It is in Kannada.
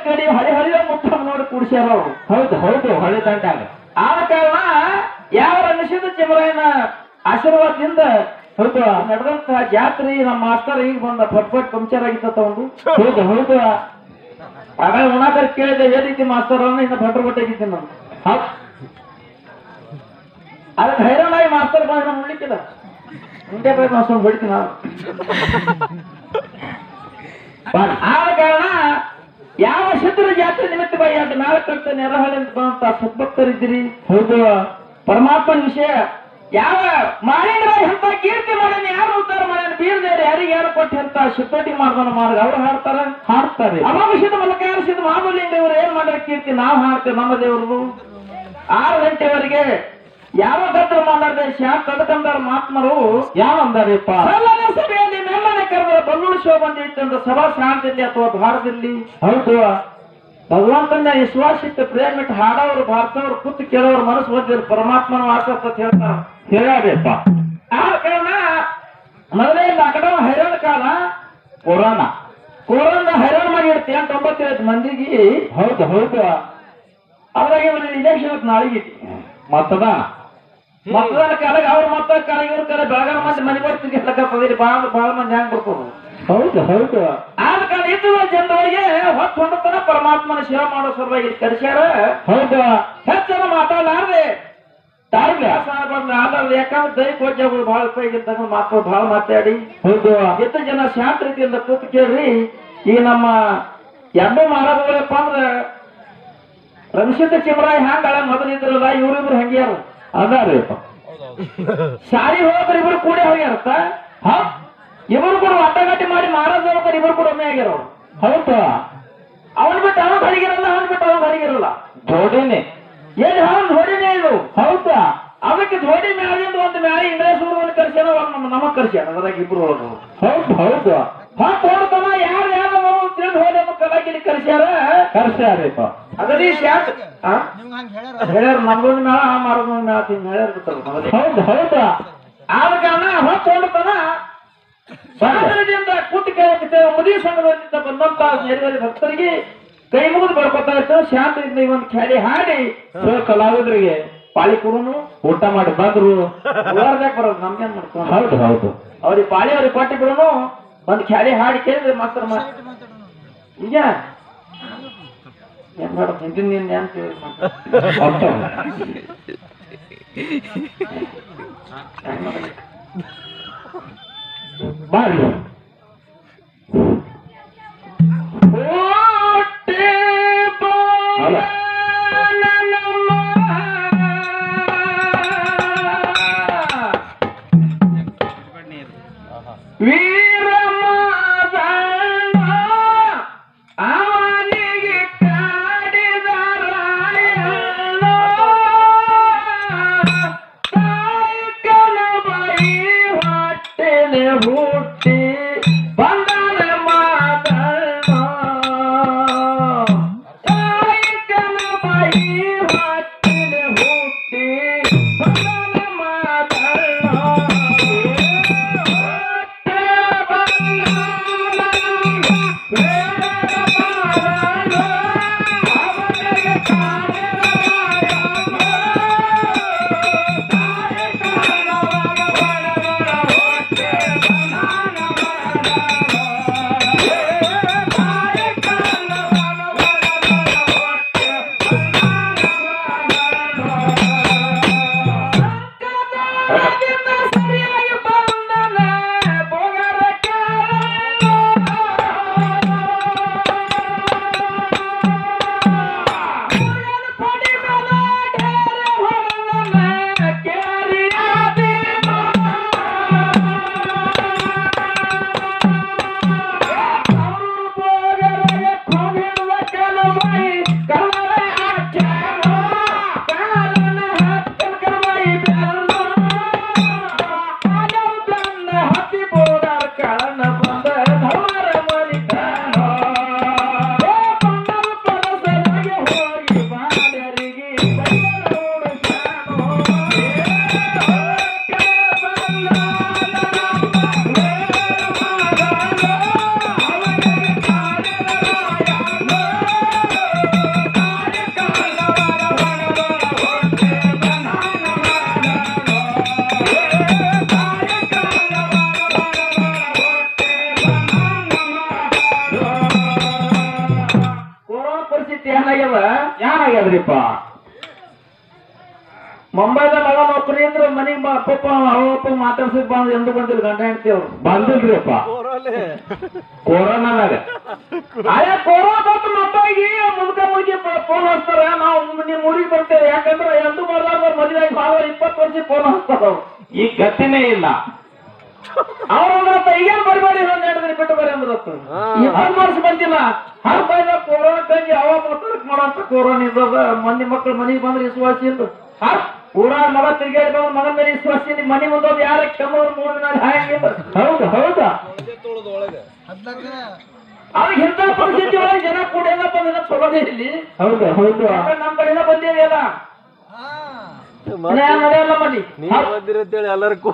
ಕಡಿ ಹಳೆ ಹಳೆಯ ಮುತ್ತ ನೋಡಿ ಕೂಡಿಸ್ಯಾರ ಅವರು. ಹೌದು ಹೌದು ಹಳೆ ದಂಡಾಗ ಆದ ಕಾರಣ ಯಾವ ಅನಿಸಿದ ಚಿಮರಾಯನ ಆಶೀರ್ವಾದದಿಂದ ಹೌದು ನಡೆದಂತಹ ಜಾತ್ರೆ ನಮ್ಮ ಮಾಸ್ತರ್ ಈಗ ಬಂದ ಫಟ್ ಪಂಕ್ಚರ್ ಆಗಿತ್ತ ಒಂದು. ಹೌದು ಹೌದು ಆಗ ಉಣಾಕರ್ ಕೇಳಿದೆ ಏದೈತಿ ಮಾಸ್ತರ್ ಇನ್ನು ಭಟ್ರು ಕೊಟ್ಟಿದ್ದೀನಿ ನಾನು. ಅದಕ್ಕೆ ಹೈರಾಣಾಗಿ ಮಾಸ್ತರ್ ಬಂದ ಮುಳ್ಳಿಕ್ಕಿಲ್ಲ ಮುಂದೆ ಬೇಕು ನಾವು ಸ್ವಲ್ಪ ಹೊಡಿತೀನಿ ನಾವು. ಆದ ಕಾರಣ ಯಾವ ಶತ್ರು ಜಾತ್ರೆ ನಿಮಿತ್ತವಾಗಿ ಅದು ನಾಳೆ ಕಟ್ಟ ನೆರಹಳ್ಳಿ ಬಂತ ಸದ್ಭಕ್ತರಿದ್ದೀರಿ. ಹೌದು ಪರಮಾತ್ಮನ ವಿಷಯ ಯಾವ ಮಾಡಿದ್ರ ಎಂತ ಕೀರ್ತಿ ಮಾಡ್ಯಾನ, ಯಾರು ಉದ್ಧಾರ ಮಾಡ್ಯಾನ, ಬೀರ್ದೇವ್ರು ಯಾರಿಗೆ ಯಾರು ಕೊಟ್ಟು ಎಂತ ಶಿಪ್ಪಟಿ ಮಾಡ್ದನ ಮಾರ್ಗ ಅವ್ರು ಹಾಡ್ತಾರೆ. ಅಮಾನುಷದ ಮಲಕಾರಿಸಿದ ಮಾಮೂಲಿಂಗ ಇವ್ರು ಏನ್ ಮಾಡ್ಯಾರ ಕೀರ್ತಿ ನಾವು ಹಾಡ್ತೇವೆ. ನಮ್ಮ ದೇವ್ರದು 6 ಗಂಟೆವರೆಗೆ ಯಾವ ಗದ್ರ ಮಾತಾಡ್ದೆ ಶಾಂತ ಕದಕಂದಾರ ಮಹಾತ್ಮರು ಯಾವ ಅಂದಾರಪ್ಪ ಸಲ್ಲನ ಸಭೆಯಲ್ಲಿ ಮೆಲ್ಲನೆ ಕರೆದ್ರೆ ಬಲ್ಲೂರು ಶಿವ ಬಂದಿತ್ತಂದ್ರೆ ಸಭಾ ಶಾಂತಿಯಲ್ಲಿ ಅಥವಾ ಭಾರತದಲ್ಲಿ. ಹೌದು ಭಗವಂತನ ವಿಶ್ವಾಸಿತ ಪ್ರೇಮ ಇಟ್ಟು ಹಾಡೋರು ಭಾರತವ್ರು ಕೂತು ಕೇಳೋರು ಮನಸ್ಸು ಬಂದಿದ್ರು ಪರಮಾತ್ಮನ ವಾಸ ಅಂತ ಹೇಳ್ತಾರ. ಹೇಳಬೇಕ ಆ ಕಾರಣ ಮೊದಲೇ ಲಾಕ್ಡೌನ್ ಹೈರಾಣ ಕಾಲ ಕೊರೋನಾ ಹೈರಾಣ ಮಾಡಿ 8-9 ಮಂದಿಗೆ. ಹೌದು ಹೌದು ಅದ್ರಾಗ ಇಲೆಕ್ಷನ್ ನಾಳೆಗೆ ಮತದಾನ ಕಾಲಾಗ ಅವ್ರ ಮತ ಕಾಲ ಇವ್ರ ಕಾಲ ಬೆಳಗಾವ ಮಂದಿ ಮನೆ ಬರ್ತೀನಿ ಬಹಳ ಮಂದಿ ಹ್ಯಾಂಗ್ ಬರ್ತಾರೆ. ಹೌದು ಹೌದು ಆದ ಕಾರಣ ಇದ್ದು ಜನರಿಗೆ ಹೊತ್ತು ಹೊಂಡತನ ಪರಮಾತ್ಮನ ಸೇವೆ ಮಾಡೋ ಸಲುವಾಗಿ ಕರೆಸ್ಯಾರ. ಹೌದು ಹೆಚ್ಚನ ಮಾತಾಡಲಾರ್ದೆ ಯಾಕಂದ್ರೆ ದೈಕೋಜ್ಯಗಳು ಬಹಳ ಉಪಯೋಗಿದ್ದಾಗ ಮಾತು ಬಹಳ ಮಾತಾಡಿ ಹೌದು ಎಷ್ಟು ಜನ ಶಾಂತ ರೀತಿಯಿಂದ ಕೂತು ಕೇಳ್ರಿ. ಈ ನಮ್ಮ ಎಬ್ಬ ಮಹಾರಾಜಗಳಪ್ಪ ಅಂದ್ರ ರಂಶಿತ ಚಿಮರಾಯ ಹ್ಯಾಂಗ ಮೊದಲಿದ್ರಲ್ಲ ಇವ್ರಿಬ್ರು ಹಂಗ್ಯಾರ ಅದಾರಪ್ಪ ಶಾಲಿ ಹೋಗ್ರ ಇಬ್ರು ಕೂಡಿ ಹೋಗ್ಯಾರತ್ತ. ಇಬ್ರು ಕೂಡ ಅಡ್ಡಗಟ್ಟಿ ಮಾಡಿ ಮಹಾರಾಜ ಹೋಗ್ತಾರೆ ಇಬ್ರು ಕೂಡ ಒಮ್ಮೆ ಆಗ್ಯಾರ. ಹೌದು ಅವನ್ ಬಿಟ್ಟು ಅವನ್ ಹರಿಗಿರಲ್ಲ, ಅವನ್ ಬಿಟ್ಟು ಅವನ್ ಹರಿಗಿರಲ್ಲ. ಜೋಡಿನೇ ಏನ್ ಅವನ್ ಜೋಡಿನೇ ಇದು. ಹೌದಾ ಅದಕ್ಕೆ ಜೋಡಿ ಮ್ಯಾಲಿಂದ ಒಂದು ಮ್ಯಾಲೆ ಇಂಗ್ಲೇಷ್ ಊರನ್ನು ಕರ್ಸ್ಯಾನ, ನಮಗ್ ಕರ್ಸ್ಯಾನ. ಅದ್ರಾಗ ಇಬ್ರು ಹೌದು ಹೌದು ಹೊಡ್ತನ ಯಾರು ಯಾರು ತಿಳಿದು ಹೋದ ಕಲಾಕಿಲಿ ಕರ್ಸ್ಯಾರಪ್ಪ ಅದರಿ ಶಾಂತ ಹೇಳ್ಯಾರ. ನಮ್ದೊಂದು ಮೇಳ ಮಾರೋದೊಂದು ಮೇಳ ಹೇಳ್ಯಾರ ಬಿಟ್ಟಲ್ಲ. ಹೌದು ಹೌದಾ ಆದ ಕಾರಣ ಹೊತ್ತು ಹೊಡ್ತನ ಸ್ವಾತಂತ್ರ್ಯದಿಂದ ಕೂತು ಕೇಳಕ್ಕೆ ಮದುವೆ ಸಂಘದಿಂದ ಬಂದಂತ ನೆರವೇರಿ ಭಕ್ತರಿಗೆ ಕೈ ಮುಗಿದು ಬರ್ಕೊತಾ ಇರ್ತೇವೆ. ಶಾಂತಿಯಿಂದ ಈ ಒಂದು ಖ್ಯಾಲಿ ಹಾಡಿ ಕಲಾವಿದರಿಗೆ ಪಾಳಿ ಕೊಡೋನು ಊಟ ಮಾಡಿ ಬಂದ್ರು ಉಳಾರ್ದಾಗ ಬರೋದು ನಮ್ಗೇನ್ ಮಾಡ್ಕೊಂಡು. ಹೌದು ಹೌದು ಅವ್ರಿಗೆ ಪಾಳಿ ಅವ್ರಿಗೆ ಕೊಟ್ಟಿ ಬಿಡೋನು ಒಂದು ಖ್ಯಾಲಿ ಹಾಡಿ ಕೇಳಿದ್ರೆ ಮಾಸ್ತರ ಈಗ ಏನ್ ಮಾಡೋದು ಹಿಂದಿನ ಏನ್ ಬಾರಿ ಹುಟ್ಟಿ ಪರಿಸ್ಥಿತಿ ಏನಾಗ್ಯದ ಏನಾಗ್ಯದ್ರಿಪ್ಪ ಮುಂಬೈದ ಮಗ ನೌಕರಿ ಅಂದ್ರೆ ಮನೆಗೆ ಅಪ್ಪಪ್ಪ ಅವಪ್ಪ ಮಾತಾಡ್ಸಕ್ ಬಂದ್ ಎಂದು ಬಂದಿಲ್ಲ ಗಂಡ ಹೆಂಡತಿ ಅವ್ರು ಬಂದಿಲ್ರಿಪ್ಪ ಕೊರೋನಾದಾಗ ಅದೇ ಕೊರೋನಾ ಬಂತು ಮತ್ತಾಗಿ ಮುದುಕಿ ಫೋನ್ ಹಚ್ತಾರ ನಾವು ನಿಮ್ ಊರಿಗೆ ಬರ್ತೇವೆ ಯಾಕಂದ್ರೆ ಎಂದು ಬರ್ಲಾರ್ದ ಮದುವೆ ಆಗಿ 20 ವರ್ಷ ಫೋನ್ ಹಚ್ತಾರ ಅವ್ರು ಈಗ ಗತಿನೇ ಇಲ್ಲ ಅವ್ರಂದ್ರತ್ತ ಈಗೇನ್ ಬರಬೇಡಿ ಒಂದ್ 2 ದಿನ ಬಿಟ್ಟು ಬರೀ ಅಂದ್ರತ್ತ 20 ವರ್ಷ ಬಂದಿಲ್ಲ ಹರ್ ಬಾಯ್ದ ಕೊರೋನಾ ಕಂಜಿ ಅವ ಮಾತಾಡಕ್ ಮಾಡೋಂತ ಕೊರೋನಾ ಇದ್ದದ ಮಂದಿ ಮಕ್ಳು ಮನೆಗೆ ಬಂದ್ರೆ ವಿಶ್ವಾಸ ಇಲ್ಲ ಊರಾಗ ಮಗ ತಿರ್ಗಾಡಿ ಬಂದ್ರೆ ಮಗನ ಮೇಲೆ ವಿಶ್ವಾಸ ಇಲ್ಲ ಮನೆ ಮುಂದೋದು ಯಾರ ಕ್ಷಮರು 3 ದಿನ ಹಾಗಿಲ್ಲ ಹೌದಾ ಅವ್ರಿಗೆ ಇಂಥ ಪರಿಸ್ಥಿತಿ ಒಳಗೆ ಜನ ಕೂಡ ಏನಪ್ಪ ಅಂದ್ರೆ ಚಲೋದೇ ಇಲ್ಲಿ ಹೌದು ನಮ್ ಕಡೆನ ಬಂದಿದೆಯಲ್ಲ ನಡೆಯಲ್ಲ ಮನಿ ಬಂದಿರತ್ತೇಳಿ ಎಲ್ಲರಿಗೂ